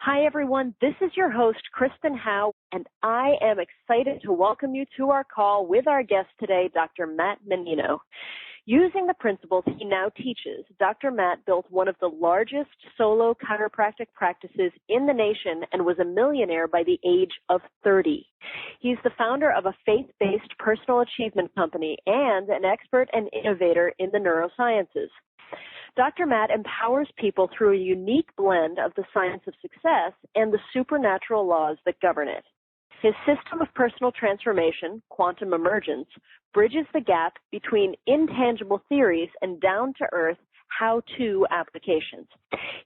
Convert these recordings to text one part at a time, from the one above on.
Hi, everyone. This is your host, Kristen Howe, and I am excited to welcome you to our call with our guest today, Dr. Matt Mannino. Using the principles he now teaches, Dr. Matt built one of the largest solo chiropractic practices in the nation and was a millionaire by the age of 30. He's the founder of a faith-based personal achievement company and an expert and innovator in the neurosciences. Dr. Matt empowers people through a unique blend of the science of success and the supernatural laws that govern it. His system of personal transformation, quantum emergence, bridges the gap between intangible theories and down-to-earth how-to applications.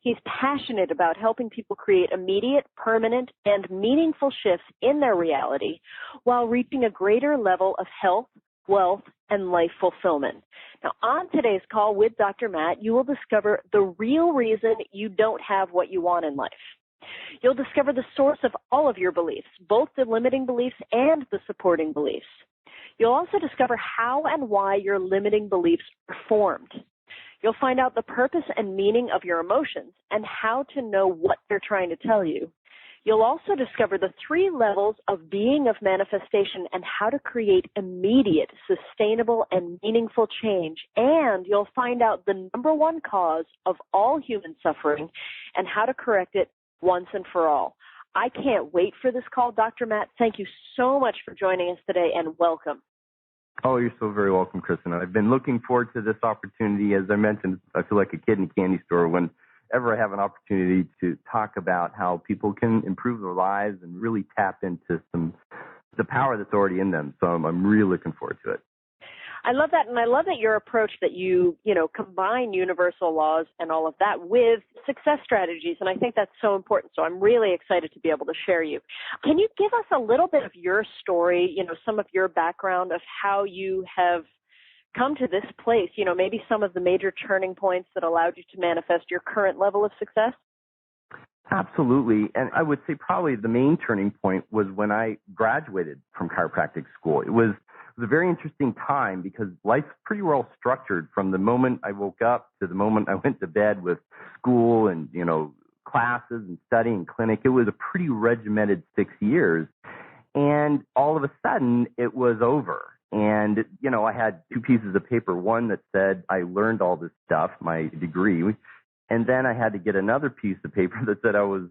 He's passionate about helping people create immediate, permanent, and meaningful shifts in their reality while reaching a greater level of health, wealth, and life fulfillment. Now, on today's call with Dr. Matt, you will discover the real reason you don't have what you want in life. You'll discover the source of all of your beliefs, both the limiting beliefs and the supporting beliefs. You'll also discover how and why your limiting beliefs are formed. You'll find out the purpose and meaning of your emotions and how to know what they're trying to tell you. You'll also discover the 3 levels of being of manifestation and how to create immediate, sustainable, and meaningful change. And you'll find out the number 1 cause of all human suffering and how to correct it once and for all. I can't wait for this call, Dr. Matt. Thank you so much for joining us today, and welcome. Oh, you're so very welcome, Kristen. I've been looking forward to this opportunity. As I mentioned, I feel like a kid in a candy store whenever I have an opportunity to talk about how people can improve their lives and really tap into the power that's already in them. So I'm really looking forward to it. I love that, and I love that your approach that you combine universal laws and all of that with success strategies, and I think that's so important. So I'm really excited to be able to share you. Can you give us a little bit of your story, some of your background of how you have come to this place, maybe some of the major turning points that allowed you to manifest your current level of success? Absolutely. And I would say probably the main turning point was when I graduated from chiropractic school. It was a very interesting time because life's pretty well structured from the moment I woke up to the moment I went to bed with school and, classes and study and clinic. It was a pretty regimented 6 years. And all of a sudden it was over. And, I had 2 pieces of paper, one that said I learned all this stuff, my degree, and then I had to get another piece of paper that said I was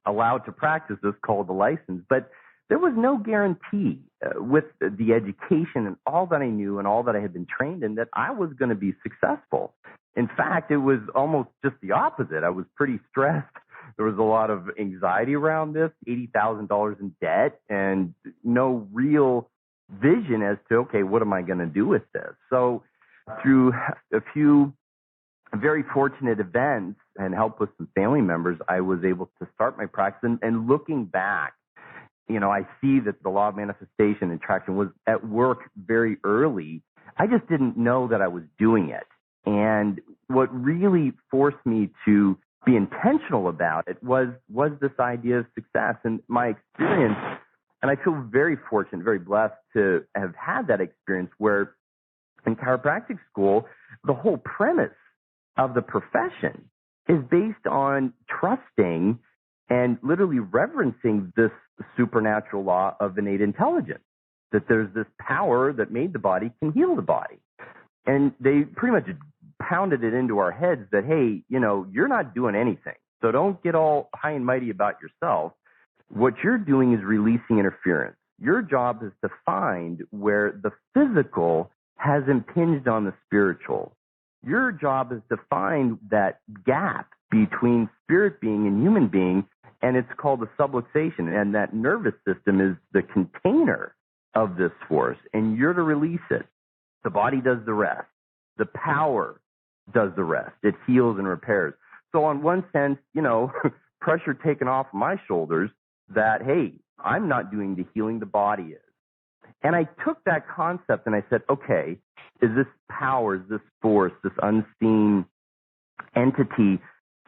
allowed to practice this called the license. But there was no guarantee with the education and all that I knew and all that I had been trained in that I was going to be successful. In fact, it was almost just the opposite. I was pretty stressed. There was a lot of anxiety around this, $80,000 in debt, and no real vision as to, okay, what am I going to do with this? So through a few very fortunate events and help with some family members, I was able to start my practice. And looking back, I see that the law of manifestation and attraction was at work very early. I just didn't know that I was doing it. And what really forced me to be intentional about it was this idea of success. And my experience, and I feel very fortunate, very blessed to have had that experience where in chiropractic school, the whole premise of the profession is based on trusting and literally reverencing this supernatural law of innate intelligence, that there's this power that made the body can heal the body. And they pretty much pounded it into our heads that, hey, you're not doing anything. So don't get all high and mighty about yourself. What you're doing is releasing interference. Your job is to find where the physical has impinged on the spiritual. Your job is to find that gap between spirit being and human being, and it's called the subluxation. And that nervous system is the container of this force, and you're to release it. The body does the rest. The power does the rest. It heals and repairs. So on one sense, pressure taken off my shoulders that, hey, I'm not doing the healing, the body is. And I took that concept and I said, okay, is this power, is this force, this unseen entity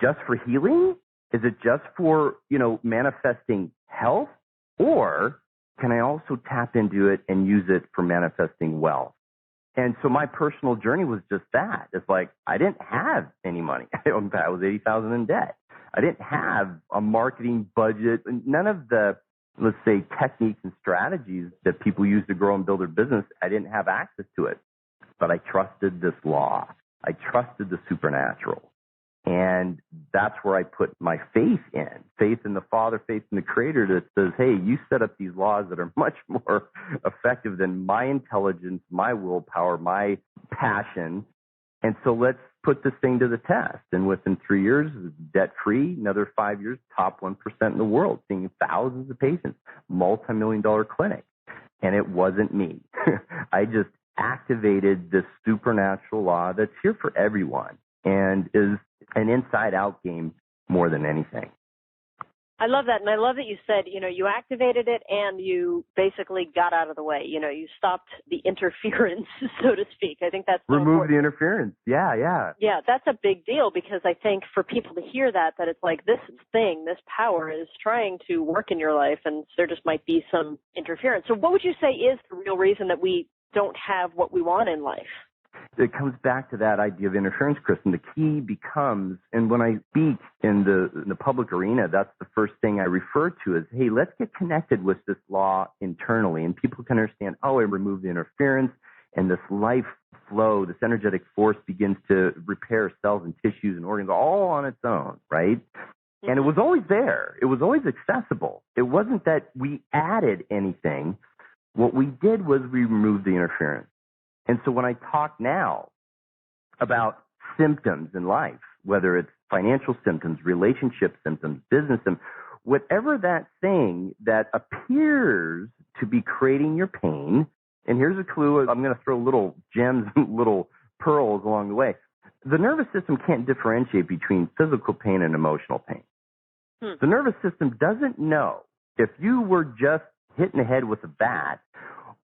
just for healing? Is it just for, manifesting health? Or can I also tap into it and use it for manifesting wealth? And so my personal journey was just that. It's like I didn't have any money. I was $80,000 in debt. I didn't have a marketing budget. None of the, let's say, techniques and strategies that people use to grow and build their business, I didn't have access to it. But I trusted this law. I trusted the supernatural. And that's where I put my faith in the Father, faith in the Creator that says, hey, you set up these laws that are much more effective than my intelligence, my willpower, my passion. And so let's put this thing to the test. And within 3 years, debt-free, another 5 years, top 1% in the world, seeing thousands of patients, multi-million-dollar clinic. And it wasn't me. I just activated this supernatural law that's here for everyone and is an inside-out game more than anything. I love that. And I love that you said, you activated it and you basically got out of the way. You stopped the interference, so to speak. I think that's so Remove important. the interference. Yeah. Yeah, that's a big deal because I think for people to hear that it's like this thing, this power is trying to work in your life and there just might be some interference. So what would you say is the real reason that we don't have what we want in life? It comes back to that idea of interference, Kristen. The key becomes, and when I speak in the public arena, that's the first thing I refer to is, hey, let's get connected with this law internally. And people can understand, I remove the interference, and this life flow, this energetic force begins to repair cells and tissues and organs all on its own, right? And it was always there. It was always accessible. It wasn't that we added anything. What we did was we removed the interference. And so when I talk now about symptoms in life, whether it's financial symptoms, relationship symptoms, business symptoms, whatever that thing that appears to be creating your pain, and here's a clue, I'm going to throw little gems, little pearls along the way. The nervous system can't differentiate between physical pain and emotional pain. The nervous system doesn't know if you were just hit in the head with a bat,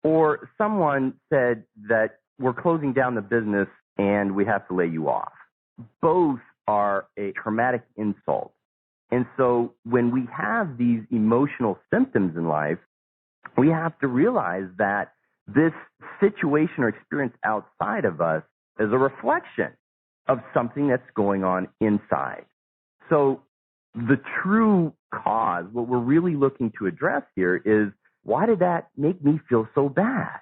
or someone said that we're closing down the business and we have to lay you off. Both are a traumatic insult. And so when we have these emotional symptoms in life, we have to realize that this situation or experience outside of us is a reflection of something that's going on inside. So the true cause, what we're really looking to address here is, why did that make me feel so bad?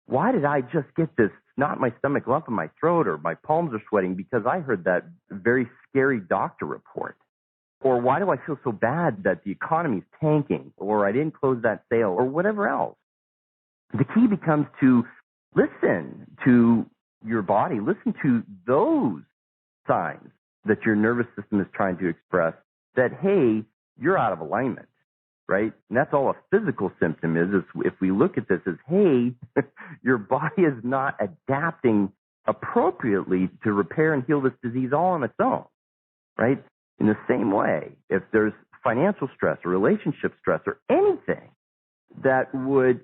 Why did I just get this knot in my stomach, lump in my throat, or my palms are sweating because I heard that very scary doctor report? Or why do I feel so bad that the economy's tanking, or I didn't close that sale, or whatever else? The key becomes to listen to your body, listen to those signs that your nervous system is trying to express that, hey, you're out of alignment. Right? And that's all a physical symptom is if we look at this as, hey, your body is not adapting appropriately to repair and heal this disease all on its own. Right? In the same way, if there's financial stress or relationship stress or anything that would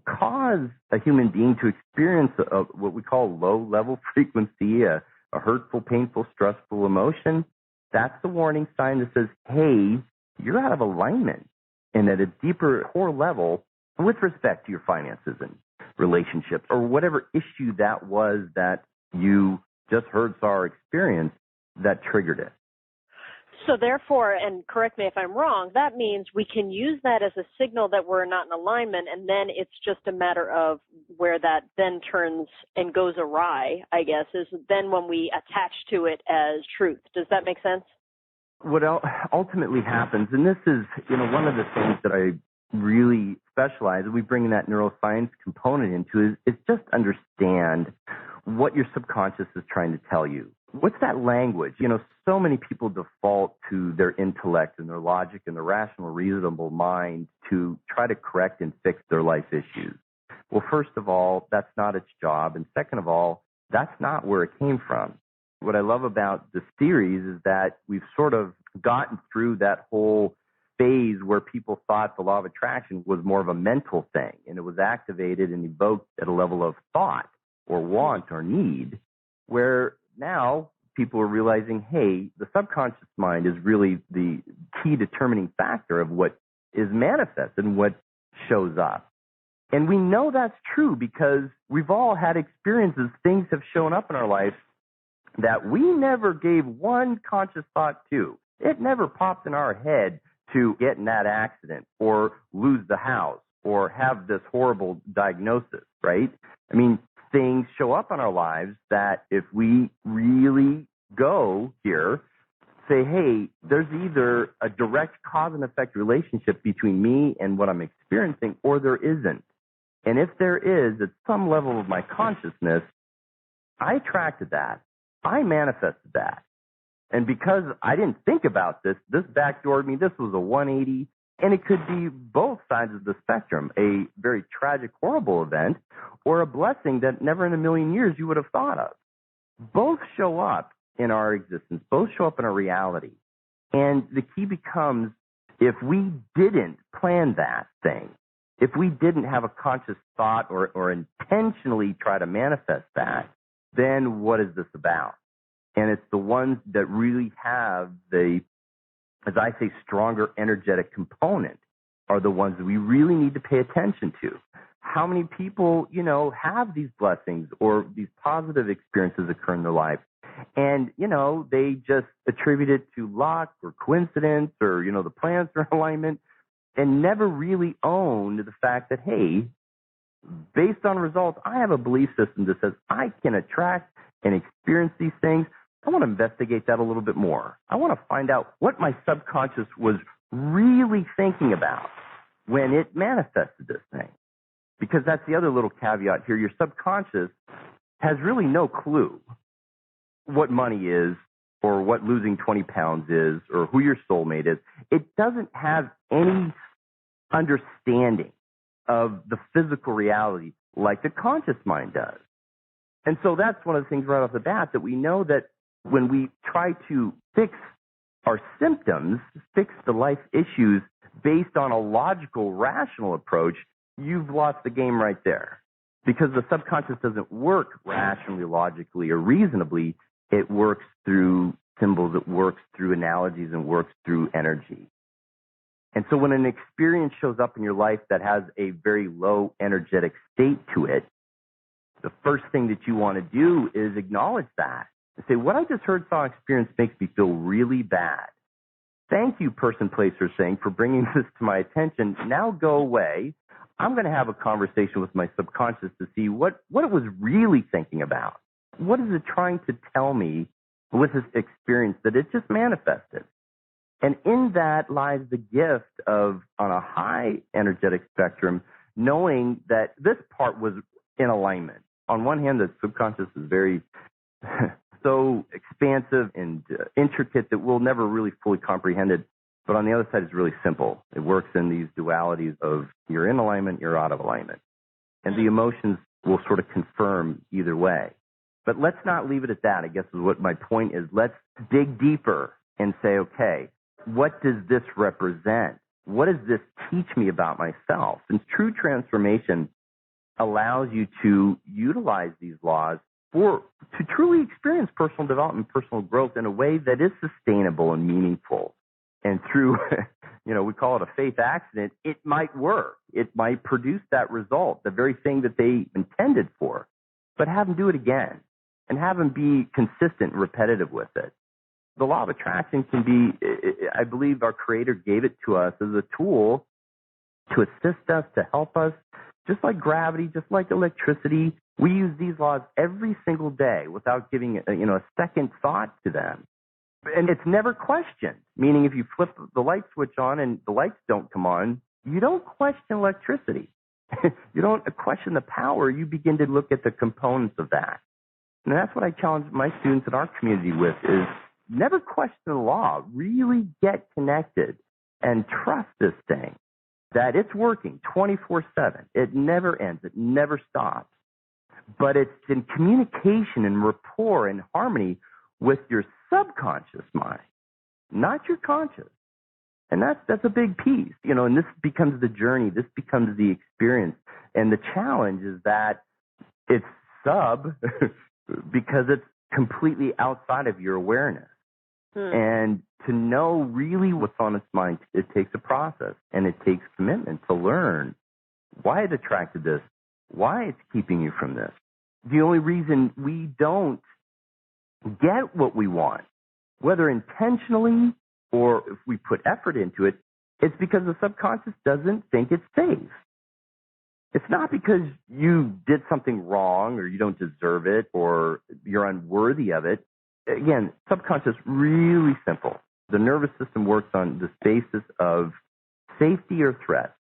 cause a human being to experience what we call low-level frequency, a hurtful, painful, stressful emotion, that's the warning sign that says, hey, you're out of alignment. And at a deeper core level, with respect to your finances and relationships or whatever issue that was that you just heard, saw, or experienced that triggered it. So therefore, and correct me if I'm wrong, that means we can use that as a signal that we're not in alignment, and then it's just a matter of where that then turns and goes awry, I guess, is then when we attach to it as truth. Does that make sense? What ultimately happens, and this is, one of the things that I really specialize in, we bring that neuroscience component into is just understand what your subconscious is trying to tell you. What's that language? So many people default to their intellect and their logic and their rational, reasonable mind to try to correct and fix their life issues. Well, first of all, that's not its job. And second of all, that's not where it came from. What I love about the series is that we've sort of gotten through that whole phase where people thought the law of attraction was more of a mental thing, and it was activated and evoked at a level of thought or want or need, where now people are realizing, hey, the subconscious mind is really the key determining factor of what is manifest and what shows up. And we know that's true because we've all had experiences, things have shown up in our life that we never gave one conscious thought to. It never pops in our head to get in that accident or lose the house or have this horrible diagnosis, right? I mean, things show up in our lives that if we really go here, say, hey, there's either a direct cause and effect relationship between me and what I'm experiencing, or there isn't. And if there is, at some level of my consciousness, I attracted that. I manifested that. And because I didn't think about this backdoored me. This was a 180. And it could be both sides of the spectrum, a very tragic, horrible event, or a blessing that never in a million years you would have thought of. Both show up in our existence. Both show up in our reality. And the key becomes, if we didn't plan that thing, if we didn't have a conscious thought or intentionally try to manifest that, then what is this about? And it's the ones that really have the, as I say, stronger energetic component are the ones that we really need to pay attention to. How many people, have these blessings or these positive experiences occur in their life? And, they just attribute it to luck or coincidence or, the planets are in alignment and never really own the fact that, hey, based on results, I have a belief system that says I can attract and experience these things. I want to investigate that a little bit more. I want to find out what my subconscious was really thinking about when it manifested this thing. Because that's the other little caveat here. Your subconscious has really no clue what money is or what losing 20 pounds is or who your soulmate is. It doesn't have any understanding of the physical reality like the conscious mind does. And so that's one of the things right off the bat, that we know that when we try to fix our symptoms, fix the life issues based on a logical, rational approach, you've lost the game right there. Because the subconscious doesn't work rationally, logically, or reasonably. It works through symbols, it works through analogies, and works through energy. And so when an experience shows up in your life that has a very low energetic state to it, the first thing that you want to do is acknowledge that and say, what I just heard, saw, experience makes me feel really bad. Thank you, person, place, or thing, for bringing this to my attention. Now go away. I'm going to have a conversation with my subconscious to see what it was really thinking about. What is it trying to tell me with this experience that it just manifested? And in that lies the gift of, on a high energetic spectrum, knowing that this part was in alignment. On one hand, the subconscious is very so expansive and intricate that we'll never really fully comprehend it. But on the other side, it's really simple. It works in these dualities of you're in alignment, you're out of alignment. And the emotions will sort of confirm either way. But let's not leave it at that, I guess is what my point is. Let's dig deeper and say, okay, what does this represent? What does this teach me about myself? And true transformation allows you to utilize these laws to truly experience personal development, personal growth in a way that is sustainable and meaningful. And through, we call it a faith accident, it might work. It might produce that result, the very thing that they intended for. But have them do it again and have them be consistent and repetitive with it. The law of attraction can be, I believe our Creator gave it to us as a tool to assist us, to help us, just like gravity, just like electricity. We use these laws every single day without giving a second thought to them. And it's never questioned, meaning if you flip the light switch on and the lights don't come on, you don't question electricity. You don't question the power. You begin to look at the components of that. And that's what I challenge my students in our community with is never question the law. Really get connected and trust this thing, that it's working 24/7. It never ends. It never stops. But it's in communication and rapport and harmony with your subconscious mind, not your conscious. And that's a big piece, and this becomes the journey. This becomes the experience. And the challenge is that it's because it's completely outside of your awareness. And to know really what's on its mind, it takes a process and it takes commitment to learn why it attracted this, why it's keeping you from this. The only reason we don't get what we want, whether intentionally or if we put effort into it, it's because the subconscious doesn't think it's safe. It's not because you did something wrong or you don't deserve it or you're unworthy of it. Again, subconscious, really simple. The nervous system works on this basis of safety or threat.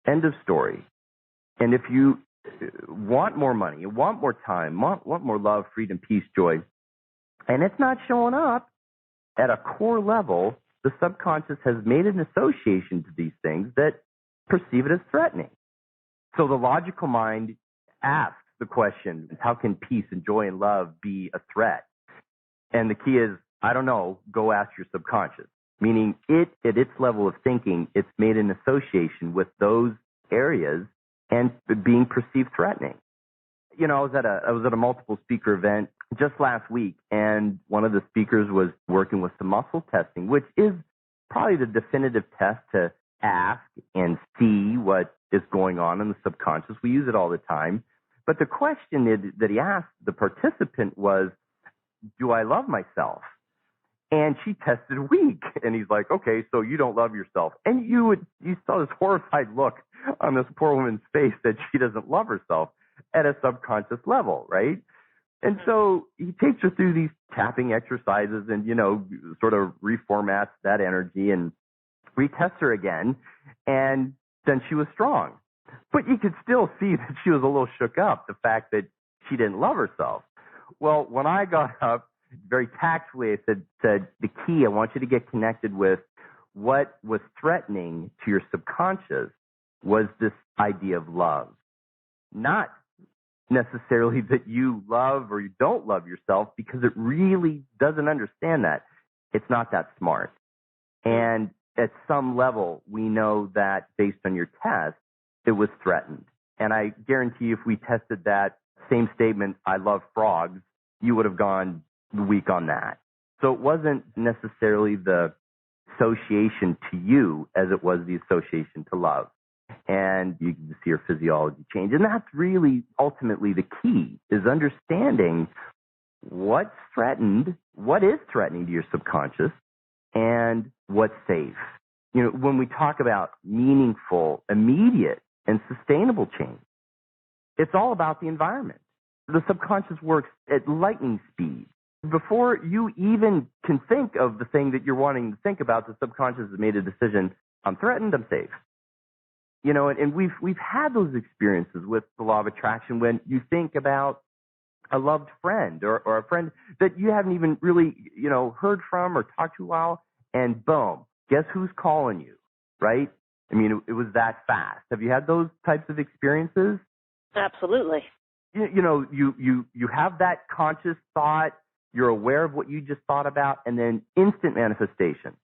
End of story. And if you want more money, you want more time, want more love, freedom, peace, joy, and it's not showing up at a core level, the subconscious has made an association to these things that perceive it as threatening. So the logical mind asks the question, how can peace and joy and love be a threat? And the key is, I don't know, go ask your subconscious. Meaning it, at its level of thinking, it's made an association with those areas and being perceived threatening. You know, I was at a multiple speaker event just last week, and one of the speakers was working with some muscle testing, which is probably the definitive test to ask and see what is going on in the subconscious. We use it all the time. But the question that he asked the participant was, do I love myself? And she tested weak. And he's like, okay, so you don't love yourself. And you saw this horrified look on this poor woman's face that she doesn't love herself at a subconscious level, right? And so he takes her through these tapping exercises and, you know, sort of reformats that energy and retests her again. And then she was strong. But you could still see that she was a little shook up, the fact that she didn't love herself. Well, when I got up, very tactfully, I said, the key, I want you to get connected with what was threatening to your subconscious was this idea of love. Not necessarily that you love or you don't love yourself, because it really doesn't understand that. It's not that smart. And at some level, we know that based on your test, it was threatened. And I guarantee you, if we tested that same statement, I love frogs, you would have gone weak on that. So it wasn't necessarily the association to you as it was the association to love. And you can see your physiology change. And that's really ultimately the key, is understanding what's threatened, what is threatening to your subconscious, and what's safe. You know, when we talk about meaningful, immediate, and sustainable change, it's all about the environment. The subconscious works at lightning speed. Before you even can think of the thing that you're wanting to think about, the subconscious has made a decision. I'm threatened, I'm safe. You know, and we've had those experiences with the law of attraction when you think about a loved friend or a friend that you haven't even really, you know, heard from or talked to a while, and boom, guess who's calling you, right? I mean, it was that fast. Have you had those types of experiences? Absolutely. You know, you have that conscious thought, you're aware of what you just thought about, and then instant manifestation.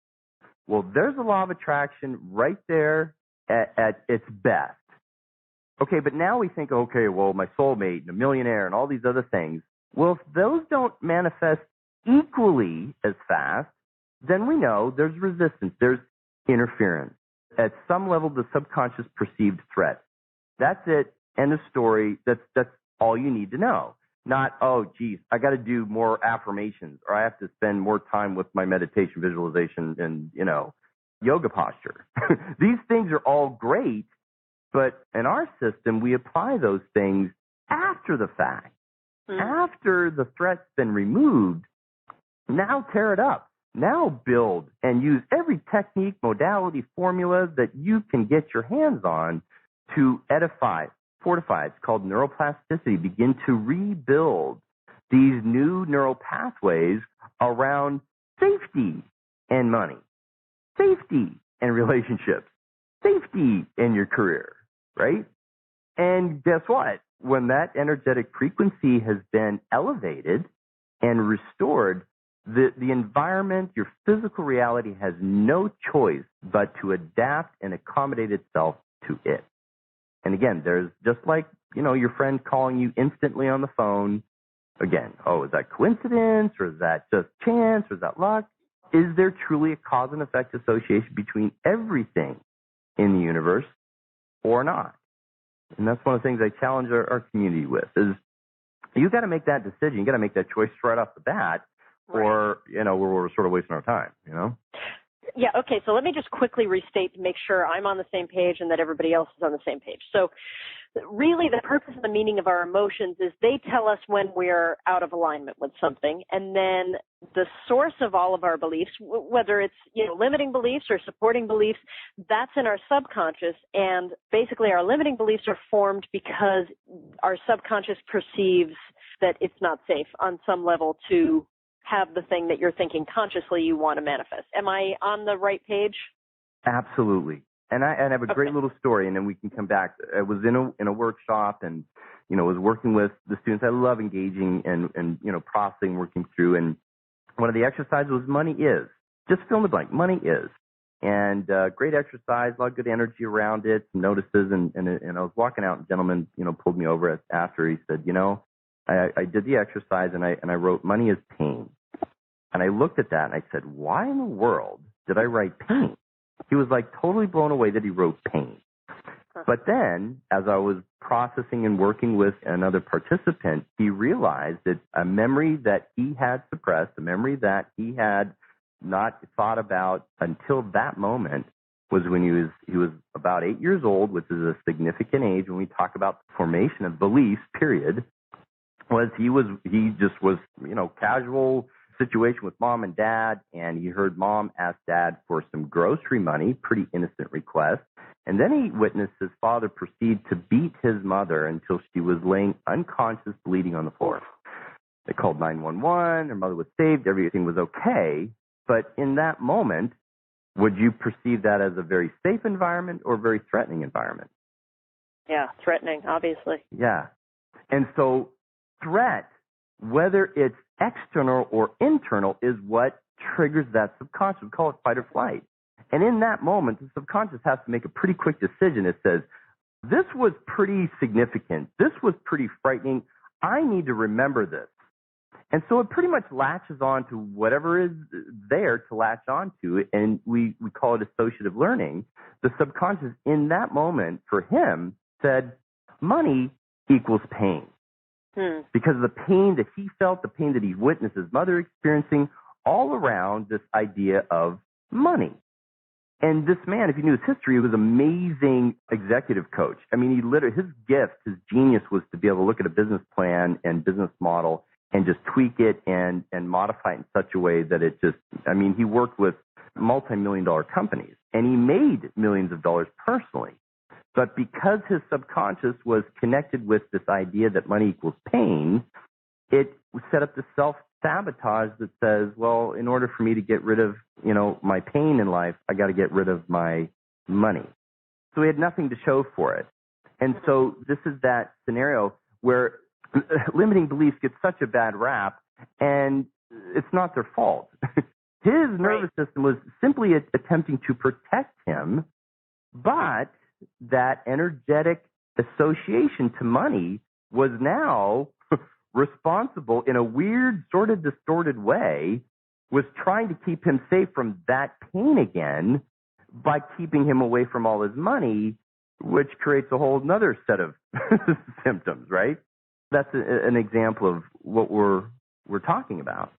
Well, there's a law of attraction right there at its best. Okay, but now we think, okay, well, my soulmate and a millionaire and all these other things. Well, if those don't manifest equally as fast, then we know there's resistance, there's interference. At some level, the subconscious perceived threat. That's it. End of story. That's all you need to know. Not, oh, geez, I got to do more affirmations, or I have to spend more time with my meditation, visualization, and, you know, yoga posture. These things are all great, but in our system, we apply those things after the fact. After the threat's been removed, now tear it up. Now build and use every technique, modality, formula that you can get your hands on to edify, fortify. It's called neuroplasticity. Begin to rebuild these new neural pathways around safety and money, safety and relationships, safety in your career, right? And guess what? When that energetic frequency has been elevated and restored, the environment, your physical reality has no choice but to adapt and accommodate itself to it. And again, there's just like, you know, your friend calling you instantly on the phone. Again, oh, is that coincidence, or is that just chance, or is that luck? Is there truly a cause and effect association between everything in the universe or not? And that's one of the things I challenge our community with, is you got to make that decision. You got to make that choice right off the bat, or, you know, we're sort of wasting our time, you know? Yeah, okay, so let me just quickly restate to make sure I'm on the same page and that everybody else is on the same page. So really the purpose and the meaning of our emotions is they tell us when we're out of alignment with something, and then the source of all of our beliefs, whether it's, limiting beliefs or supporting beliefs, that's in our subconscious, and basically our limiting beliefs are formed because our subconscious perceives that it's not safe on some level to have the thing that you're thinking consciously you want to manifest. Am I on the right page? Absolutely. And I have a great little story, and then we can come back. I was in a workshop and, was working with the students. I love engaging and processing, working through. And one of the exercises was money is. Just fill in the blank. Money is. And great exercise, a lot of good energy around it, some notices. And I was walking out, and a gentleman, pulled me over after. He said, I did the exercise, and I wrote money is pain. And I looked at that, and I said, why in the world did I write pain? He was like totally blown away that he wrote pain. But then, as I was processing and working with another participant, he realized that a memory that he had suppressed, a memory that he had not thought about until that moment, was when he was about 8 years old, which is a significant age when we talk about the formation of beliefs, period. He just was, casual situation with mom and dad, and he heard mom ask dad for some grocery money, pretty innocent request. And then he witnessed his father proceed to beat his mother until she was laying unconscious, bleeding on the floor. They called 911. Her mother was saved. Everything was okay. But in that moment, would you perceive that as a very safe environment or a very threatening environment? Yeah, threatening, obviously. Yeah. And so threat, whether it's external or internal, is what triggers that subconscious. We call it fight or flight. And in that moment, the subconscious has to make a pretty quick decision. It says, this was pretty significant. This was pretty frightening. I need to remember this. And so it pretty much latches on to whatever is there to latch on to, and we call it associative learning. The subconscious in that moment for him said, money equals pain. Because of the pain that he felt, the pain that he witnessed his mother experiencing, all around this idea of money. And this man, if you knew his history, he was an amazing executive coach. I mean, his gift, his genius was to be able to look at a business plan and business model and just tweak it and modify it in such a way that he worked with multi-million-dollar companies, and he made millions of dollars personally. But because his subconscious was connected with this idea that money equals pain, it set up the self-sabotage that says, well, in order for me to get rid of, my pain in life, I got to get rid of my money. So he had nothing to show for it. And so this is that scenario where limiting beliefs get such a bad rap, and it's not their fault. His nervous system was simply attempting to protect him, but that energetic association to money was now responsible in a weird, sort of distorted way, was trying to keep him safe from that pain again by keeping him away from all his money, which creates a whole other set of symptoms, right? That's an example of what we're talking about.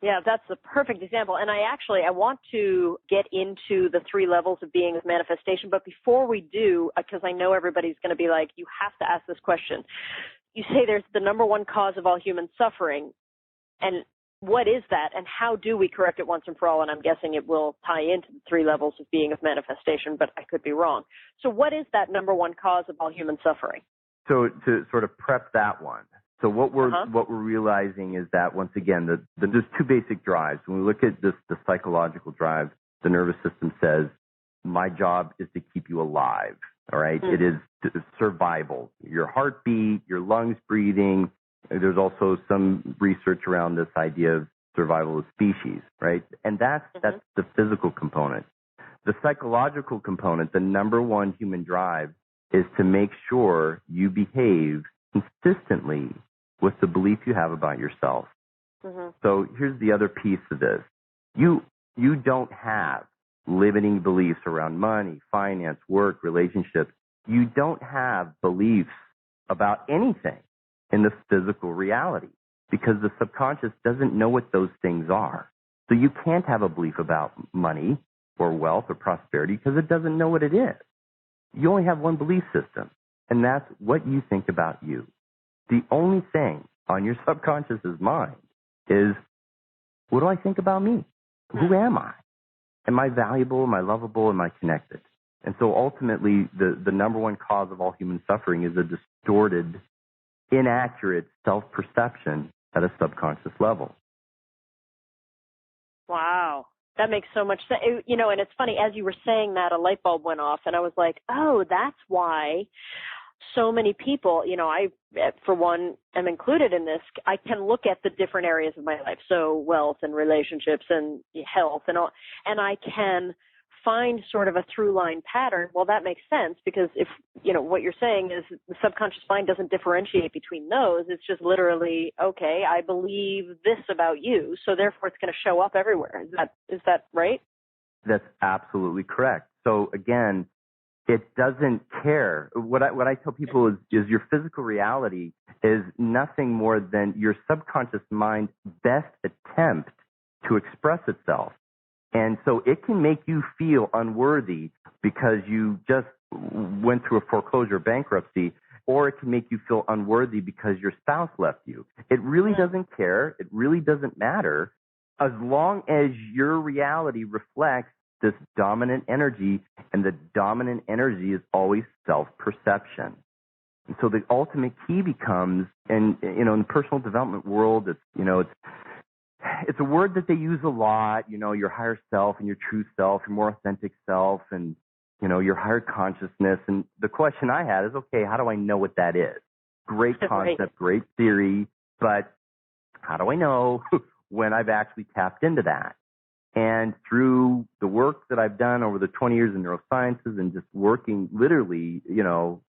Yeah, that's the perfect example. And I want to get into the 3 levels of being of manifestation. But before we do, because I know everybody's going to be like, you have to ask this question. You say there's the number one cause of all human suffering. And what is that? And how do we correct it once and for all? And I'm guessing it will tie into the 3 levels of being of manifestation, but I could be wrong. So what is that number one cause of all human suffering? So to sort of prep that one. So what we're realizing is that, once again, there's 2 basic drives. When we look at the psychological drive, the nervous system says, my job is to keep you alive, all right? It is survival, your heartbeat, your lungs breathing. There's also some research around this idea of survival of species, right? And that's the physical component. The psychological component, the number one human drive, is to make sure you behave consistently with the belief you have about yourself. So here's the other piece of this. You don't have limiting beliefs around money, finance, work, relationships. You don't have beliefs about anything in the physical reality because the subconscious doesn't know what those things are. So you can't have a belief about money or wealth or prosperity because it doesn't know what it is. You only have one belief system, and that's what you think about you. The only thing on your subconscious's mind is, what do I think about me? Who am I? Am I valuable? Am I lovable? Am I connected? And so ultimately, the number one cause of all human suffering is a distorted, inaccurate self-perception at a subconscious level. Wow. That makes so much sense. And it's funny, as you were saying that, a light bulb went off, and I was like, oh, that's why so many people, I, for one, am included in this. I can look at the different areas of my life, so wealth and relationships and health and all, and I can find sort of a through line pattern. Well, that makes sense because if, what you're saying is the subconscious mind doesn't differentiate between those. It's just literally, okay, I believe this about you, so therefore it's going to show up everywhere. Is that right? That's absolutely correct. So again, it doesn't care. What I tell people is your physical reality is nothing more than your subconscious mind's best attempt to express itself. And so it can make you feel unworthy because you just went through a foreclosure bankruptcy, or it can make you feel unworthy because your spouse left you. It really doesn't care. It really doesn't matter as long as your reality reflects this dominant energy, and the dominant energy is always self-perception. And so the ultimate key becomes, and in the personal development world, it's a word that they use a lot, your higher self and your true self, your more authentic self, and, your higher consciousness. And the question I had is, okay, how do I know what that is? Great concept, right. Great theory, but how do I know when I've actually tapped into that? And through the work that I've done over the 20 years in neurosciences and just working literally,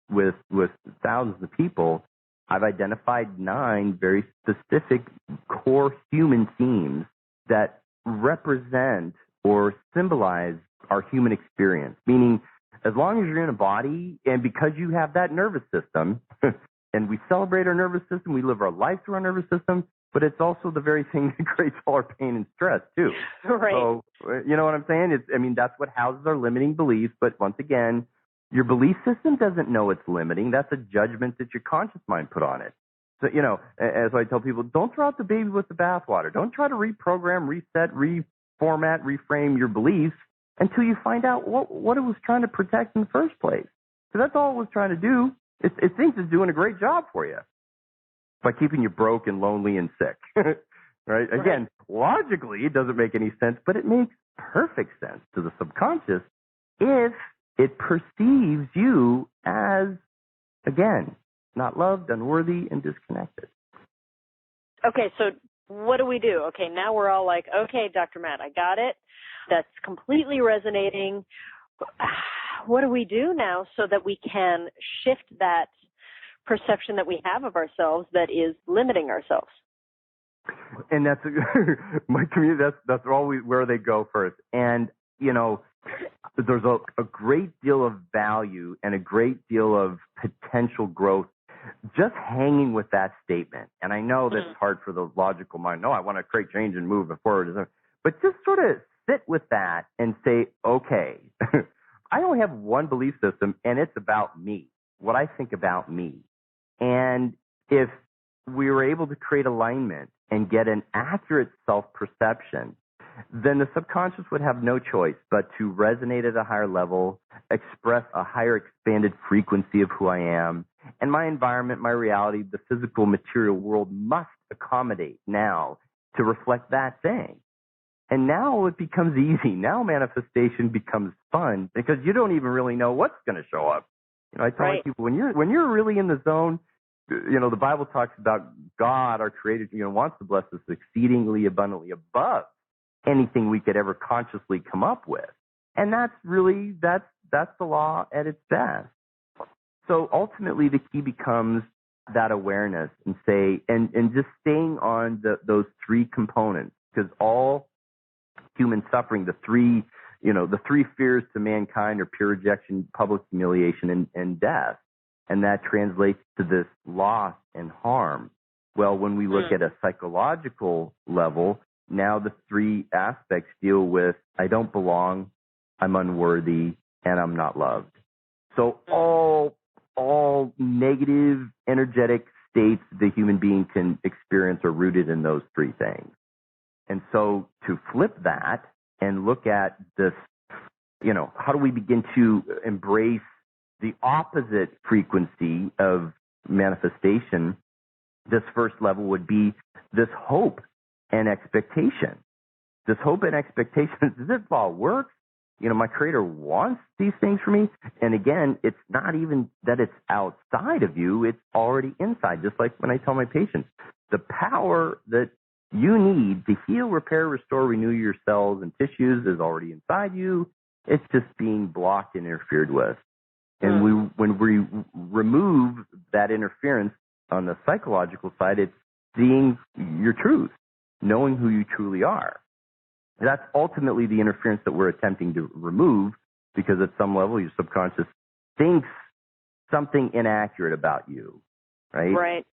with thousands of people, I've identified 9 very specific core human themes that represent or symbolize our human experience. Meaning, as long as you're in a body and because you have that nervous system, and we celebrate our nervous system, we live our life through our nervous system, but it's also the very thing that creates all our pain and stress, too. Right. So, you know what I'm saying? That's what houses our limiting beliefs. But once again, your belief system doesn't know it's limiting. That's a judgment that your conscious mind put on it. So, as I tell people, don't throw out the baby with the bathwater. Don't try to reprogram, reset, reformat, reframe your beliefs until you find out what it was trying to protect in the first place. So that's all it was trying to do. It thinks it's doing a great job for you by keeping you broke and lonely and sick, right? Again, logically, it doesn't make any sense, but it makes perfect sense to the subconscious if it perceives you as, again, not loved, unworthy, and disconnected. Okay, so what do we do? Okay, now we're all like, okay, Dr. Matt, I got it. That's completely resonating. What do we do now so that we can shift that perception that we have of ourselves that is limiting ourselves? And that's my community. That's always where they go first. And there's a great deal of value and a great deal of potential growth just hanging with that statement. And I know that's hard for the logical mind. No, I want to create change and move it forward. But just sort of sit with that and say, okay, I only have one belief system, and it's about me, what I think about me. And if we were able to create alignment and get an accurate self-perception, then the subconscious would have no choice but to resonate at a higher level, express a higher expanded frequency of who I am, and my environment, my reality, the physical material world must accommodate now to reflect that thing. And now it becomes easy. Now manifestation becomes fun because you don't even really know what's going to show up. I tell people when you're really in the zone, the Bible talks about God, our Creator, wants to bless us exceedingly abundantly above anything we could ever consciously come up with. And that's the law at its best. So ultimately the key becomes that awareness and just staying on those 3 components, because all human suffering, the three fears to mankind are pure rejection, public humiliation, and death. And that translates to this loss and harm. Well, when we look at a psychological level, now the 3 aspects deal with I don't belong, I'm unworthy, and I'm not loved. So all negative energetic states the human being can experience are rooted in those three things. And so to flip that and look at this, how do we begin to embrace the opposite frequency of manifestation? This first level would be this hope and expectation. This hope and expectation, does this all work? My Creator wants these things for me. And again, it's not even that it's outside of you, it's already inside. Just like when I tell my patients, the power that you need to heal, repair, restore, renew your cells and tissues is already inside you. It's just being blocked and interfered with. And when we remove that interference on the psychological side, it's seeing your truth, knowing who you truly are. That's ultimately the interference that we're attempting to remove, because at some level your subconscious thinks something inaccurate about you, right? Right.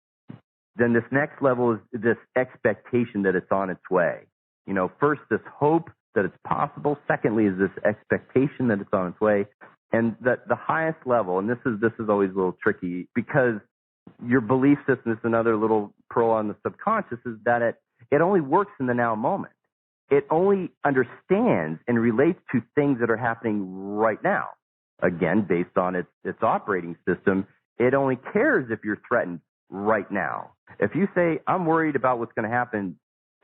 Then this next level is this expectation that it's on its way. First this hope that it's possible. Secondly is this expectation that it's on its way. And that the highest level, and this is always a little tricky, because your belief system is another little pearl on the subconscious, is that it only works in the now moment. It only understands and relates to things that are happening right now. Again, based on its operating system, it only cares if you're threatened right now. If you say, I'm worried about what's going to happen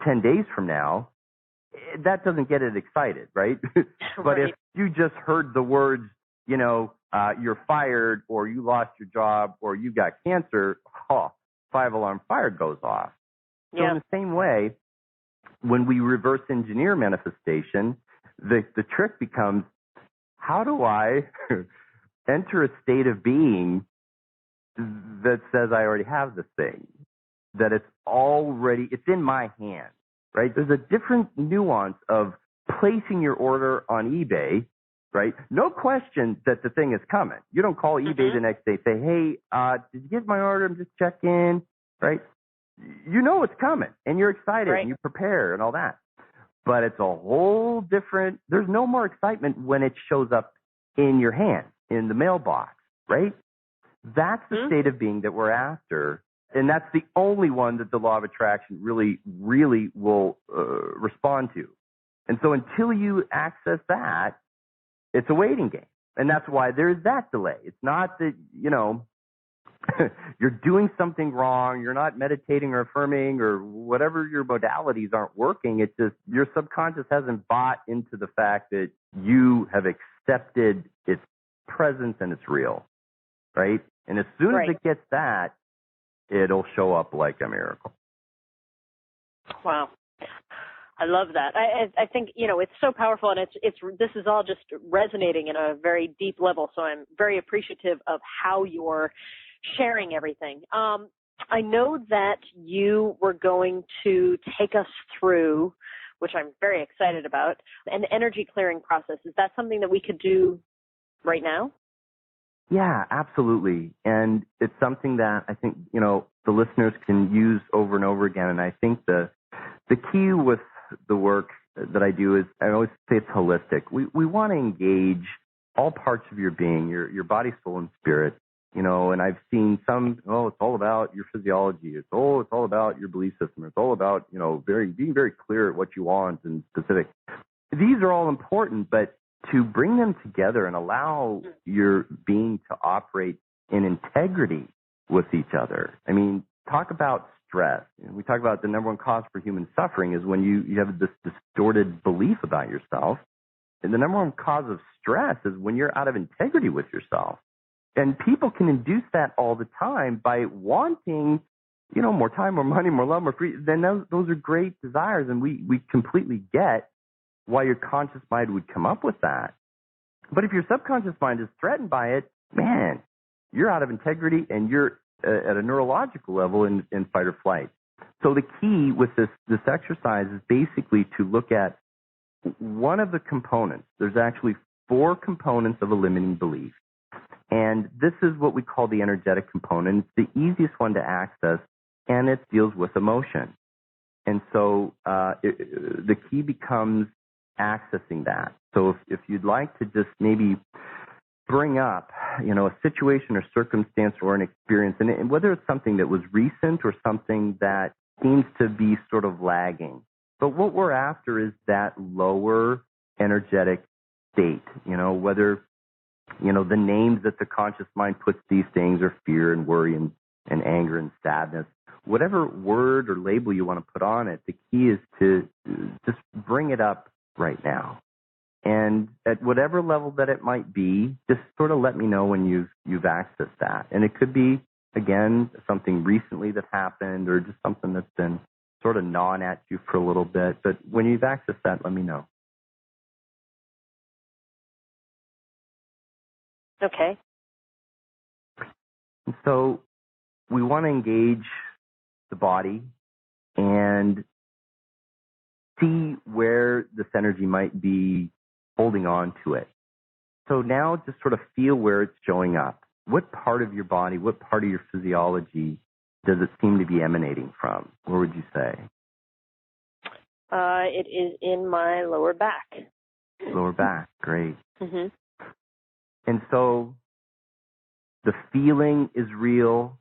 10 days from now, that doesn't get it excited, right? But if you just heard the words, you're fired, or you lost your job, or you got cancer, 5-alarm fire goes off. So in the same way, when we reverse engineer manifestation, the trick becomes, how do I enter a state of being that says I already have this thing, that it's in my hand, right? There's a different nuance of placing your order on eBay, right? No question that the thing is coming. You don't call eBay the next day, say, hey, did you get my order? I'm just checking, right? You know it's coming, and you're excited, and you prepare and all that. But it's a whole different, there's no more excitement when it shows up in your hand, in the mailbox, right? That's the state of being that we're after. And that's the only one that the law of attraction really, really will respond to. And so until you access that, it's a waiting game. And that's why there's that delay. It's not that, you're doing something wrong, you're not meditating or affirming or whatever your modalities aren't working. It's just your subconscious hasn't bought into the fact that you have accepted its presence and it's real, right? And as soon as it gets that, it'll show up like a miracle. Wow. I love that. I think, it's so powerful, and this is all just resonating in a very deep level. So I'm very appreciative of how you're sharing everything. I know that you were going to take us through, which I'm very excited about, an energy clearing process. Is that something that we could do right now? Yeah, absolutely. And it's something that I think, the listeners can use over and over again. And I think the key with the work that I do is, I always say it's holistic. We want to engage all parts of your being, your body, soul, and spirit. And I've seen some, it's all about your physiology. It's all about your belief system. It's all about, being very clear at what you want and specific. These are all important, but to bring them together and allow your being to operate in integrity with each other. I mean, talk about stress. We talk about the number one cause for human suffering is when you have this distorted belief about yourself. And the number one cause of stress is when you're out of integrity with yourself. And people can induce that all the time by wanting, more time, more money, more love, more freedom. Then those are great desires, and we completely get why your conscious mind would come up with that. But if your subconscious mind is threatened by it, man, you're out of integrity and you're at a neurological level in fight or flight. So the key with this exercise is basically to look at one of the components. There's actually 4 components of a limiting belief. And this is what we call the energetic component. It's the easiest one to access, and it deals with emotion. And so the key becomes accessing that. So if you'd like to just maybe bring up, a situation or circumstance or an experience, and whether it's something that was recent or something that seems to be sort of lagging. But what we're after is that lower energetic state, whether, the names that the conscious mind puts these things are fear and worry and anger and sadness. Whatever word or label you want to put on it, the key is to just bring it up right now. And at whatever level that it might be, just sort of let me know when you've accessed that. And it could be, again, something recently that happened or just something that's been sort of gnawing at you for a little bit. But when you've accessed that, let me know. Okay. And so we want to engage the body and see where this energy might be holding on to it. So now just sort of feel where it's showing up. What part of your body, what part of your physiology does it seem to be emanating from? Where would you say? It is in my lower back. Lower back, great. Mm-hmm. And so the feeling is real,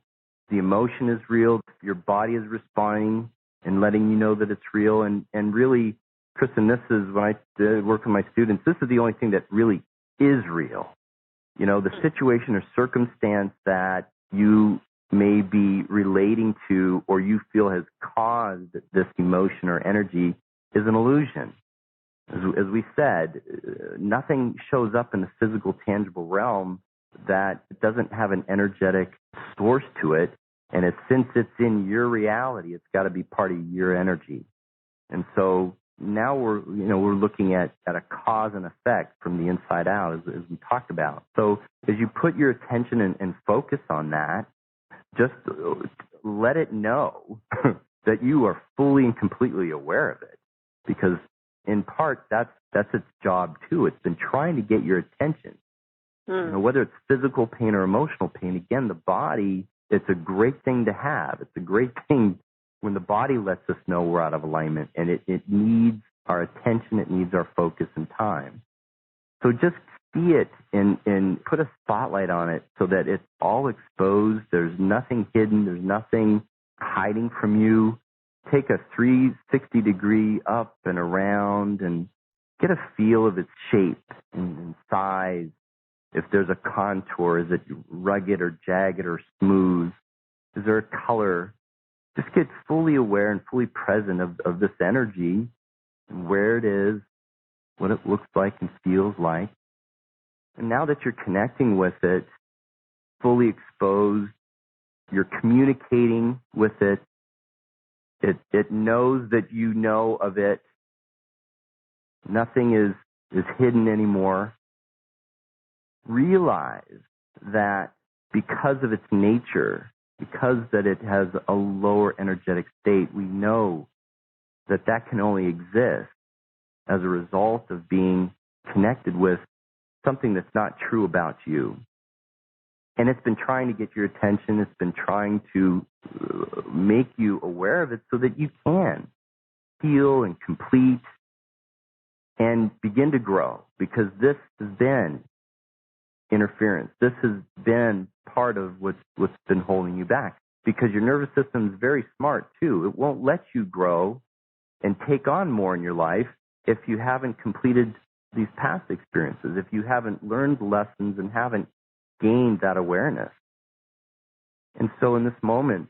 the emotion is real, your body is responding and letting you know that it's real. And really, Kristen, this is when I work with my students, this is the only thing that really is real. The situation or circumstance that you may be relating to or you feel has caused this emotion or energy is an illusion. As we said, nothing shows up in the physical, tangible realm that doesn't have an energetic source to it. And since it's in your reality, it's got to be part of your energy. And so now we're looking at a cause and effect from the inside out, as we talked about. So as you put your attention and focus on that, just let it know that you are fully and completely aware of it, because in part that's its job too. It's been trying to get your attention. Whether it's physical pain or emotional pain, again, the body, it's a great thing to have. It's a great thing when the body lets us know we're out of alignment, and it needs our attention, it needs our focus and time. So just see it and put a spotlight on it so that it's all exposed. There's nothing hidden. There's nothing hiding from you. Take a 360-degree up and around and get a feel of its shape and size. If there's a contour, is it rugged or jagged or smooth? Is there a color? Just get fully aware and fully present of this energy and where it is, what it looks like and feels like. And now that you're connecting with it, fully exposed, you're communicating with it. It knows that you know of it. Nothing is hidden anymore. Realize that because of its nature, because that it has a lower energetic state, we know that can only exist as a result of being connected with something that's not true about you. And it's been trying to get your attention. It's been trying to make you aware of it so that you can heal and complete and begin to grow, because this has been interference. This has been part of what's been holding you back, because your nervous system is very smart too. It won't let you grow and take on more in your life if you haven't completed these past experiences, if you haven't learned lessons and haven't gained that awareness. And so in this moment,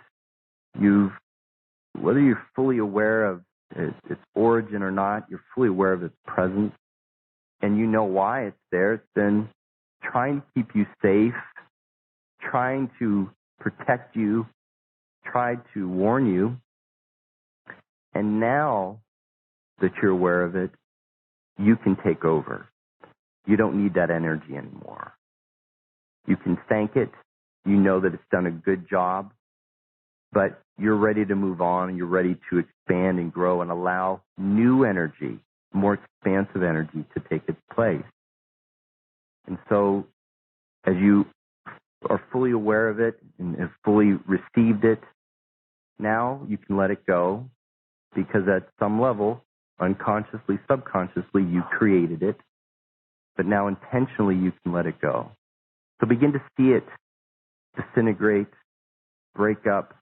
whether you're fully aware of its origin or not, you're fully aware of its presence, and you know why it's there. It's been trying to keep you safe, trying to protect you, tried to warn you. And now that you're aware of it, you can take over. You don't need that energy anymore. You can thank it. You know that it's done a good job, but you're ready to move on, and you're ready to expand and grow and allow new energy, more expansive energy, to take its place. And so as you are fully aware of it and have fully received it, now you can let it go, because at some level, unconsciously, subconsciously, you created it. but now intentionally you can let it go. So begin to see it disintegrate, break up,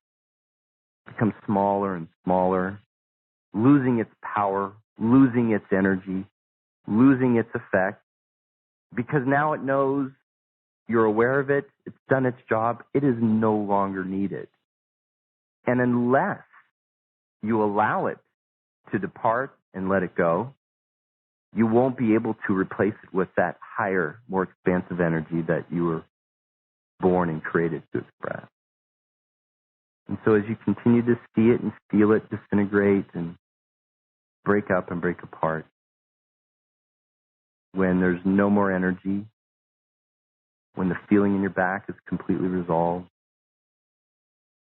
become smaller and smaller, losing its power, losing its energy, losing its effect, because now it knows you're aware of it, it's done its job, it is no longer needed. And unless you allow it to depart and let it go, you won't be able to replace it with that higher, more expansive energy that you were born and created to express. And so as you continue to see it and feel it disintegrate and break up and break apart, when there's no more energy, when the feeling in your back is completely resolved,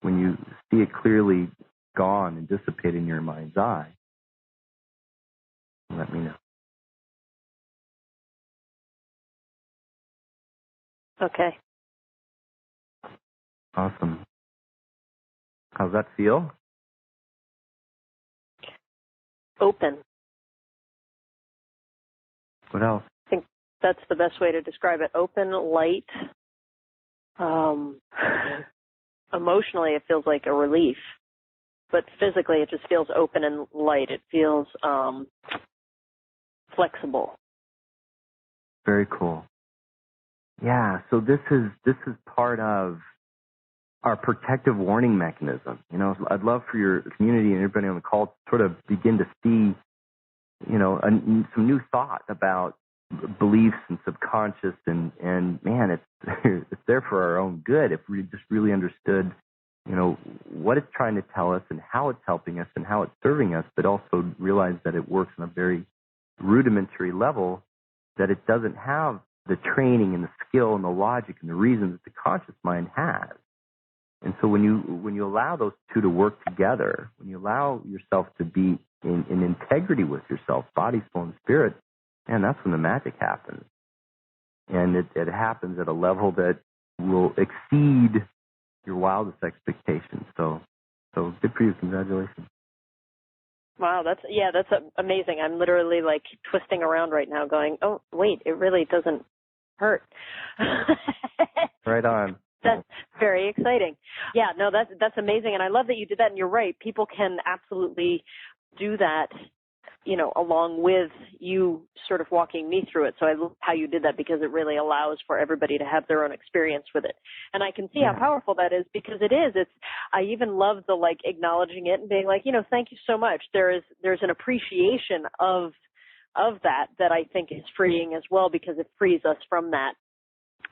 when you see it clearly gone and dissipate in your mind's eye, let me know. Okay. Awesome. How's that feel? Open. What else? I think that's the best way to describe it. Open, light. Emotionally, it feels like a relief. But physically, it just feels open and light. It feels flexible. Very cool. Yeah, so this is part of our protective warning mechanism. You know, I'd love for your community and everybody on the call to sort of begin to see, you know, some new thought about beliefs and subconscious, and man, it's there for our own good if we just really understood, you know, what it's trying to tell us and how it's helping us and how it's serving us, but also realize that it works on a very rudimentary level, that it doesn't have the training and the skill and the logic and the reasons that the conscious mind has. And so when you allow those two to work together, when you allow yourself to be in integrity with yourself, body, soul, and spirit, man, that's when the magic happens. And it happens at a level that will exceed your wildest expectations. So good for you. Congratulations. Wow, that's amazing. I'm literally like twisting around right now going, oh, wait, it really doesn't hurt. Right on. That's very exciting. Yeah, no, that's amazing. And I love that you did that. And you're right. People can absolutely do that, you know, along with you sort of walking me through it. So I love how you did that, because it really allows for everybody to have their own experience with it. And I can see how powerful that is, because I even love the like acknowledging it and being like, you know, thank you so much. There's an appreciation of that I think is freeing as well, because it frees us from that,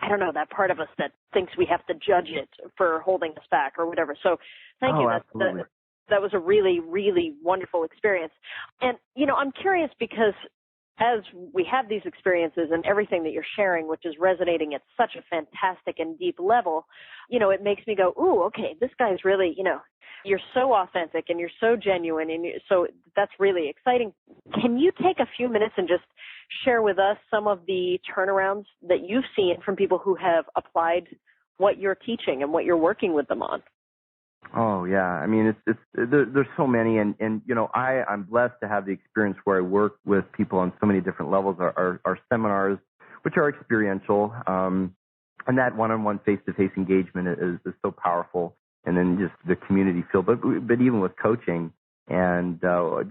I don't know, that part of us that thinks we have to judge it for holding us back or whatever. So thank you. That was a really, really wonderful experience. And, you know, I'm curious, because as we have these experiences and everything that you're sharing, which is resonating at such a fantastic and deep level, you know, it makes me go, ooh, okay, this guy's really, you know, you're so authentic and you're so genuine, and so that's really exciting. Can you take a few minutes and just share with us some of the turnarounds that you've seen from people who have applied what you're teaching and what you're working with them on? Oh yeah, I mean there's so many, and you know, I'm blessed to have the experience where I work with people on so many different levels. Our seminars, which are experiential, and that one-on-one face-to-face engagement is so powerful, and then just the community feel. But even with coaching, and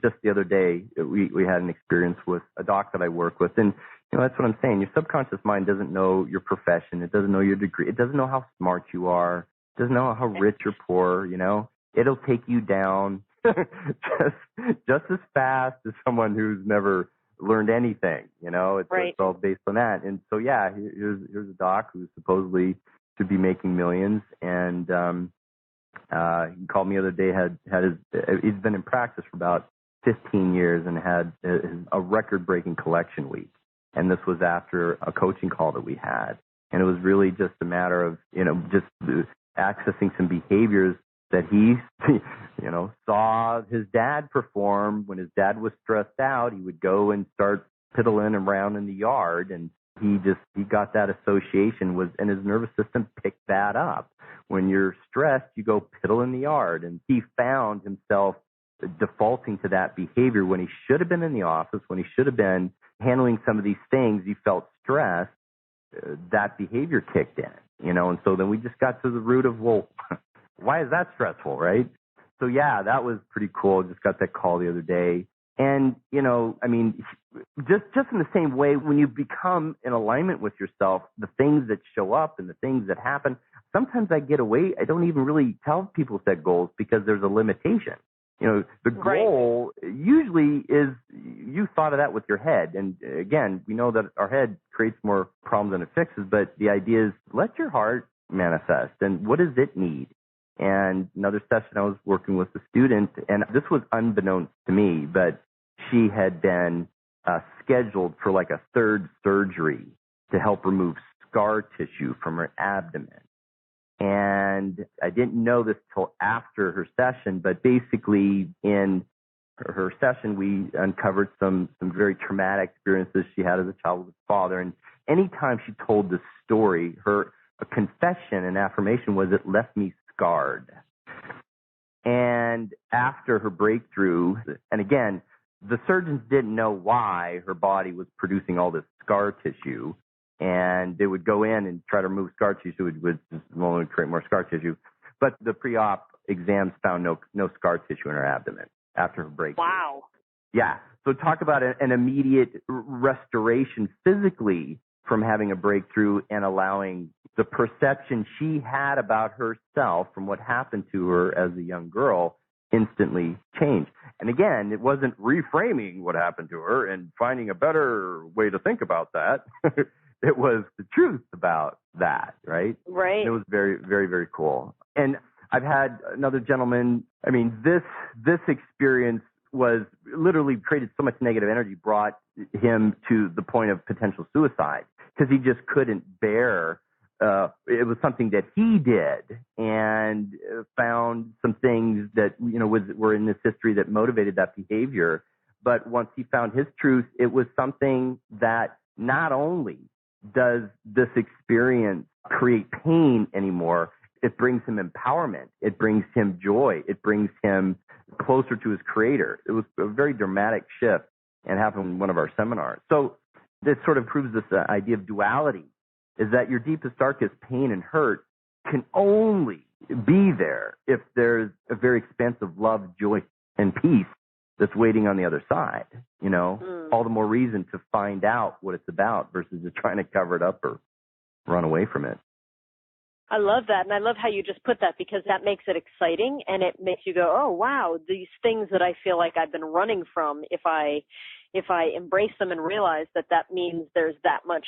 just the other day we had an experience with a doc that I work with, and you know, that's what I'm saying. Your subconscious mind doesn't know your profession, it doesn't know your degree, it doesn't know how smart you are. Doesn't know how rich or poor, you know. It'll take you down just as fast as someone who's never learned anything, you know. It's all based on that. And so, yeah, here's a doc who supposedly should be making millions, and he called me the other day. He's been in practice for about 15 years and had a record-breaking collection week. And this was after a coaching call that we had, and it was really just a matter of, you know, just accessing some behaviors that he, you know, saw his dad perform. When his dad was stressed out, he would go and start piddling around in the yard, and he got that association and his nervous system picked that up. When you're stressed, you go piddle in the yard, and he found himself defaulting to that behavior when he should have been in the office, when he should have been handling some of these things. He felt stress, that behavior kicked in, and so then we just got to the root of, well, why is that stressful, right? So yeah, that was pretty cool. Just got that call the other day. And, just in the same way, when you become in alignment with yourself, the things that show up and the things that happen, sometimes I get away. I don't even really tell people set goals because there's a limitation. The goal usually is, you thought of that with your head. And again, we know that our head creates more problems than it fixes, but the idea is let your heart manifest. And what does it need? And another session I was working with a student, and this was unbeknownst to me, but she had been scheduled for like a third surgery to help remove scar tissue from her abdomen. And I didn't know this till after her session, but basically in her session, we uncovered some very traumatic experiences she had as a child with her father. And anytime she told this story, her confession and affirmation was, it left me scarred. And after her breakthrough, and again, the surgeons didn't know why her body was producing all this scar tissue. And they would go in and try to remove scar tissue, which would only create more scar tissue. But the pre-op exams found no scar tissue in her abdomen after her breakthrough. Wow. Yeah. So talk about an immediate restoration physically from having a breakthrough and allowing the perception she had about herself from what happened to her as a young girl instantly change. And again, it wasn't reframing what happened to her and finding a better way to think about that. It was the truth about that, right? Right. And it was very, very, very cool. And I've had another gentleman, this experience was literally created so much negative energy, brought him to the point of potential suicide because he just couldn't bear. It was something that he did and found some things that, were in his history that motivated that behavior. But once he found his truth, it was something that not only does this experience create pain anymore, it brings him empowerment. It brings him joy. It brings him closer to his creator. It was a very dramatic shift and happened in one of our seminars. So this sort of proves this idea of duality, is that your deepest, darkest pain and hurt can only be there if there's a very expansive love, joy, and peace that's waiting on the other side, all the more reason to find out what it's about versus just trying to cover it up or run away from it. I love that. And I love how you just put that, because that makes it exciting and it makes you go, oh, wow, these things that I feel like I've been running from, if I embrace them and realize that means there's that much,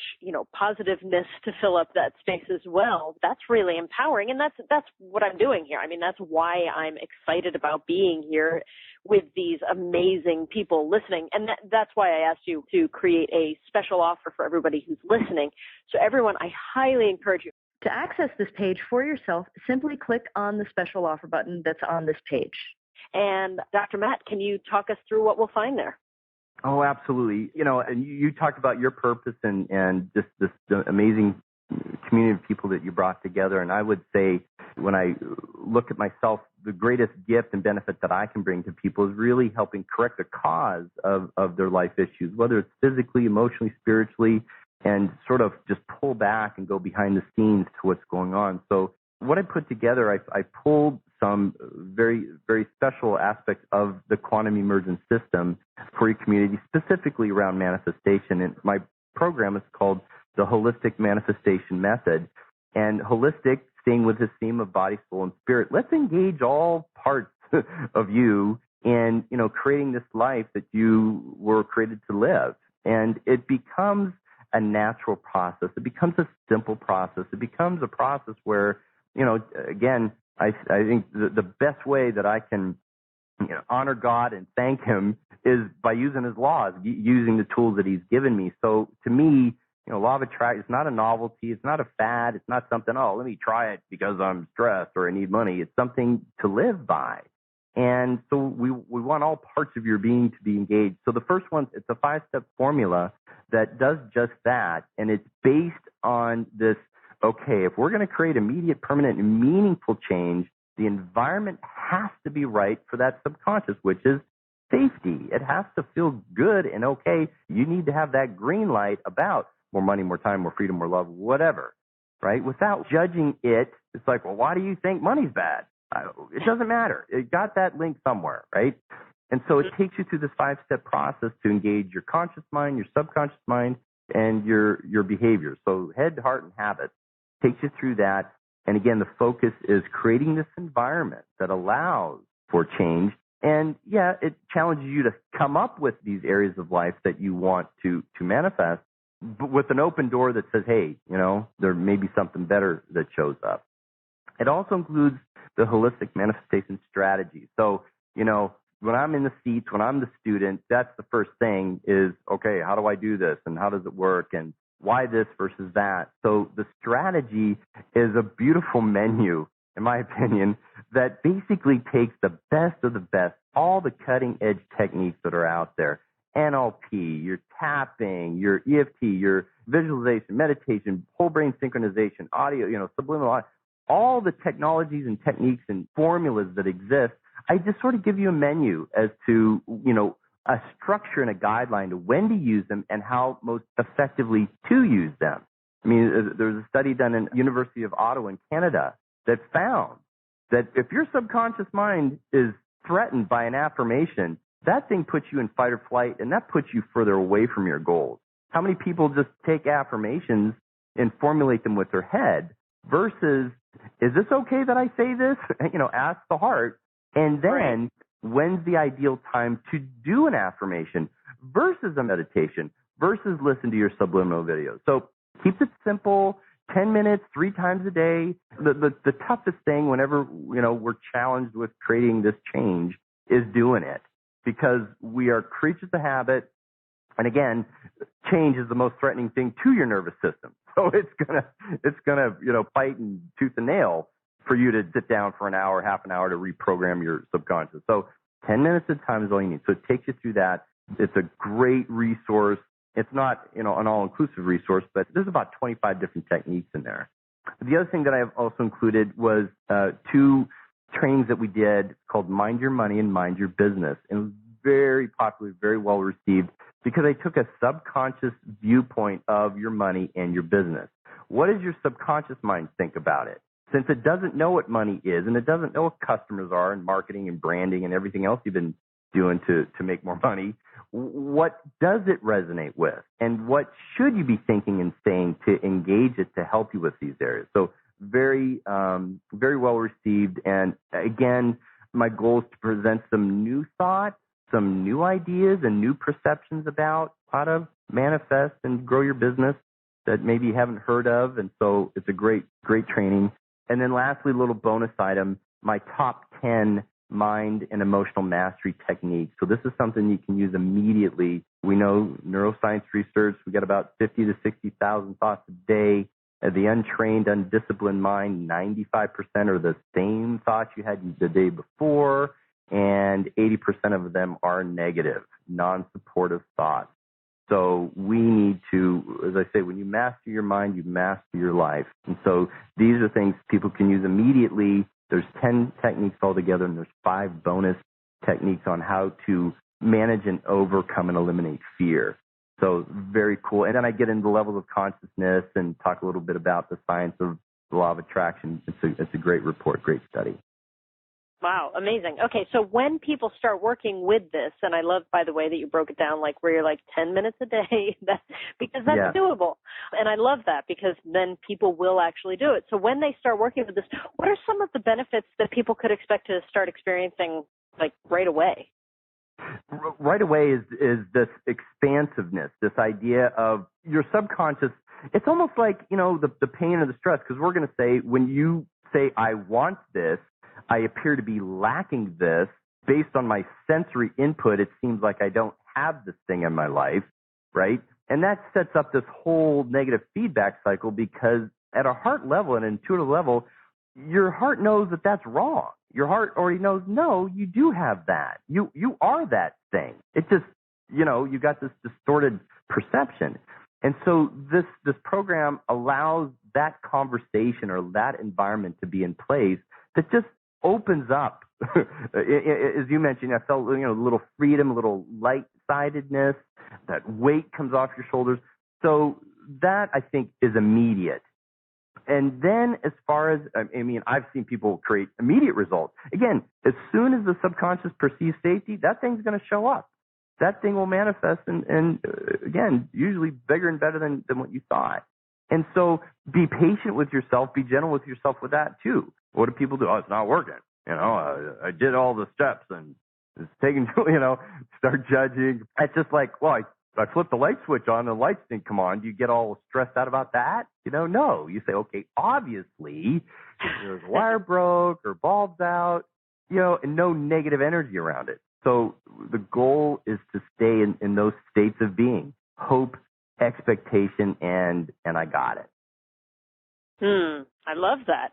positiveness to fill up that space as well, that's really empowering. And that's what I'm doing here. That's why I'm excited about being here with these amazing people listening. And that's why I asked you to create a special offer for everybody who's listening. So everyone, I highly encourage you to access this page for yourself. Simply click on the special offer button that's on this page. And Dr. Matt, can you talk us through what we'll find there? Oh, absolutely. And you talked about your purpose and just this amazing community of people that you brought together. And I would say, when I look at myself, the greatest gift and benefit that I can bring to people is really helping correct the cause of their life issues, whether it's physically, emotionally, spiritually, and sort of just pull back and go behind the scenes to what's going on. So what I put together, I pulled some very, very special aspects of the quantum emergence system for your community, specifically around manifestation. And my program is called the Holistic Manifestation Method. And holistic, staying with this theme of body, soul, and spirit, let's engage all parts of you in, creating this life that you were created to live. And it becomes a natural process. It becomes a simple process. It becomes a process where, again, I think the best way that I can honor God and thank him is by using his laws, using the tools that he's given me. So to me, law of attraction, it's not a novelty. It's not a fad. It's not something, let me try it because I'm stressed or I need money. It's something to live by. And so we want all parts of your being to be engaged. So the first one, it's a 5-step formula that does just that. And it's based on this, okay, if we're going to create immediate, permanent, and meaningful change, the environment has to be right for that subconscious, which is safety. It has to feel good and okay. You need to have that green light about more money, more time, more freedom, more love, whatever, right? Without judging it, it's like, well, why do you think money's bad? It doesn't matter. It got that link somewhere, right? And so it takes you through this 5-step process to engage your conscious mind, your subconscious mind, and your behavior. So head, heart, and habits takes you through that. And again, the focus is creating this environment that allows for change. And yeah, it challenges you to come up with these areas of life that you want to manifest, but with an open door that says, hey, there may be something better that shows up. It also includes the holistic manifestation strategy. So, when I'm in the seats, when I'm the student, that's the first thing is, okay, how do I do this? And how does it work? And why this versus that? So the strategy is a beautiful menu, in my opinion, that basically takes the best of the best, all the cutting edge techniques that are out there. NLP, your tapping, your EFT, your visualization, meditation, whole brain synchronization, audio, subliminal audio, all the technologies and techniques and formulas that exist. I just sort of give you a menu as to, a structure and a guideline to when to use them and how most effectively to use them. I mean, there's a study done in University of Ottawa in Canada that found that if your subconscious mind is threatened by an affirmation, that thing puts you in fight or flight, and that puts you further away from your goals. How many people just take affirmations and formulate them with their head versus, is this okay that I say this? Ask the heart. And then when's the ideal time to do an affirmation versus a meditation versus listen to your subliminal videos? So keep it simple, 10 minutes, 3 times a day. The toughest thing whenever, we're challenged with creating this change is doing it because we are creatures of habit. And again, change is the most threatening thing to your nervous system. So it's gonna, fight and tooth and nail for you to sit down for an hour, half an hour to reprogram your subconscious. So 10 minutes at a time is all you need. So it takes you through that. It's a great resource. It's not, an all-inclusive resource, but there's about 25 different techniques in there. The other thing that I have also included was 2 trainings that we did called Mind Your Money and Mind Your Business. And it was very popular, very well received because I took a subconscious viewpoint of your money and your business. What does your subconscious mind think about it? Since it doesn't know what money is and it doesn't know what customers are and marketing and branding and everything else you've been doing to make more money, what does it resonate with? And what should you be thinking and saying to engage it to help you with these areas? So very, very well received. And again, my goal is to present some new thought, some new ideas and new perceptions about how to manifest and grow your business that maybe you haven't heard of. And so it's a great, great training. And then lastly, a little bonus item, my top 10 mind and emotional mastery techniques. So this is something you can use immediately. We know neuroscience research, we got about 50 to 60,000 thoughts a day. The untrained, undisciplined mind, 95% are the same thoughts you had the day before, and 80% of them are negative, non-supportive thoughts. So we need to, as I say, when you master your mind, you master your life. And so these are things people can use immediately. There's 10 techniques altogether, and there's 5 bonus techniques on how to manage and overcome and eliminate fear. So very cool. And then I get into levels of consciousness and talk a little bit about the science of the law of attraction. It's a great report, great study. Wow, amazing. Okay, so when people start working with this, and I love, by the way, that you broke it down like where you're like 10 minutes a day, because that's doable. And I love that because then people will actually do it. So when they start working with this, what are some of the benefits that people could expect to start experiencing like right away? Right away is this expansiveness, this idea of your subconscious. It's almost like, the pain or the stress, because we're going to say when you say, I want this, I appear to be lacking this. Based on my sensory input, it seems like I don't have this thing in my life, right? And that sets up this whole negative feedback cycle because at a heart level and intuitive level, your heart knows that that's wrong. Your heart already knows, no, you do have that. You are that thing. It just, you got this distorted perception. And so this program allows that conversation or that environment to be in place that just opens up. As you mentioned, I felt, a little freedom, a little light-sidedness, that weight comes off your shoulders. So that I think is immediate. And then as far as, I've seen people create immediate results. Again, as soon as the subconscious perceives safety, that thing's going to show up. That thing will manifest and again, usually bigger and better than what you thought. And so be patient with yourself, be gentle with yourself with that too. What do people do? Oh, it's not working. I did all the steps and it's taking, start judging. It's just like, well, I flipped the light switch on, the lights didn't come on. Do you get all stressed out about that? No. You say, okay, obviously there's a wire broke or bulb's out, and no negative energy around it. So the goal is to stay in those states of being, hope, expectation, and I got it. I love that.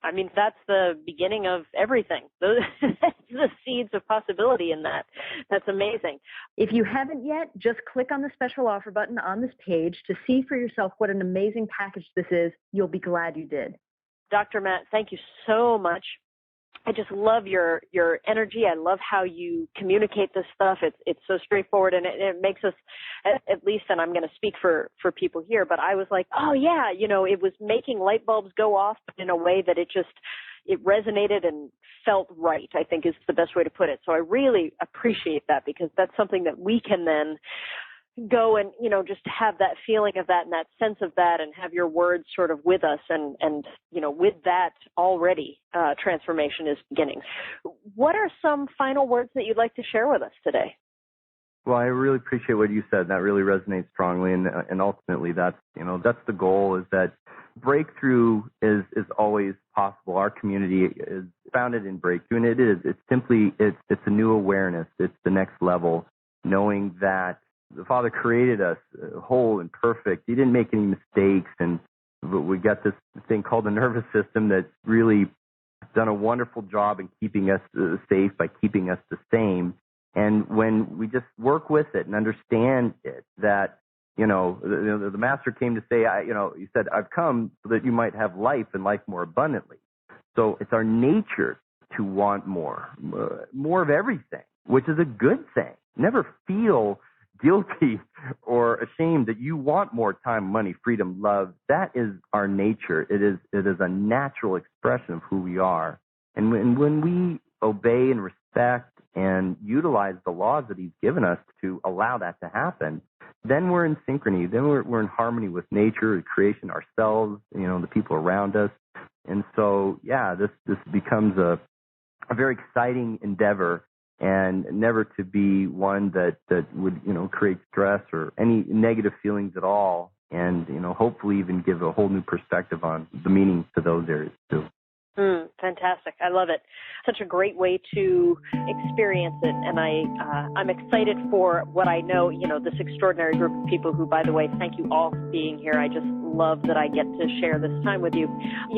That's the beginning of everything. That's the seeds of possibility in that. That's amazing. If you haven't yet, just click on the special offer button on this page to see for yourself what an amazing package this is. You'll be glad you did. Dr. Matt, thank you so much. I just love your energy. I love how you communicate this stuff. It's so straightforward, and it makes us, at least, and I'm going to speak for people here, but I was like, oh yeah, it was making light bulbs go off in a way that it resonated and felt right, I think is the best way to put it. So I really appreciate that, because that's something that we can then go and, just have that feeling of that and that sense of that, and have your words sort of with us. And with that already, transformation is beginning. What are some final words that you'd like to share with us today? Well, I really appreciate what you said. That really resonates strongly. And ultimately that's the goal, is that breakthrough is always possible. Our community is founded in breakthrough, and it's a new awareness. It's the next level, knowing that the Father created us whole and perfect. He didn't make any mistakes, but we got this thing called the nervous system that's really done a wonderful job in keeping us safe by keeping us the same. And when we just work with it and understand it, that the Master came to say, he said, I've come so that you might have life and life more abundantly. So it's our nature to want more of everything, which is a good thing. Never feel guilty or ashamed that you want more time, money, freedom, love. That is our nature. It is a natural expression of who we are. And when we obey and respect and utilize the laws that He's given us to allow that to happen, then we're in synchrony. Then we're in harmony with nature, the creation, ourselves, the people around us. And so, this becomes a very exciting endeavor, and never to be one that would, create stress or any negative feelings at all. And, hopefully even give a whole new perspective on the meaning to those areas too. Fantastic. I love it. Such a great way to experience it. And I'm excited for what I know, this extraordinary group of people who, by the way, thank you all for being here. I just love that I get to share this time with you.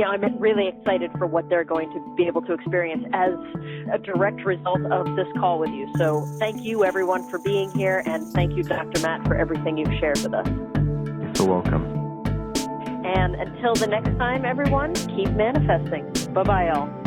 I'm really excited for what they're going to be able to experience as a direct result of this call with you. So thank you, everyone, for being here. And thank you, Dr. Matt, for everything you've shared with us. You're so welcome. And until the next time, everyone, keep manifesting. Bye-bye, all.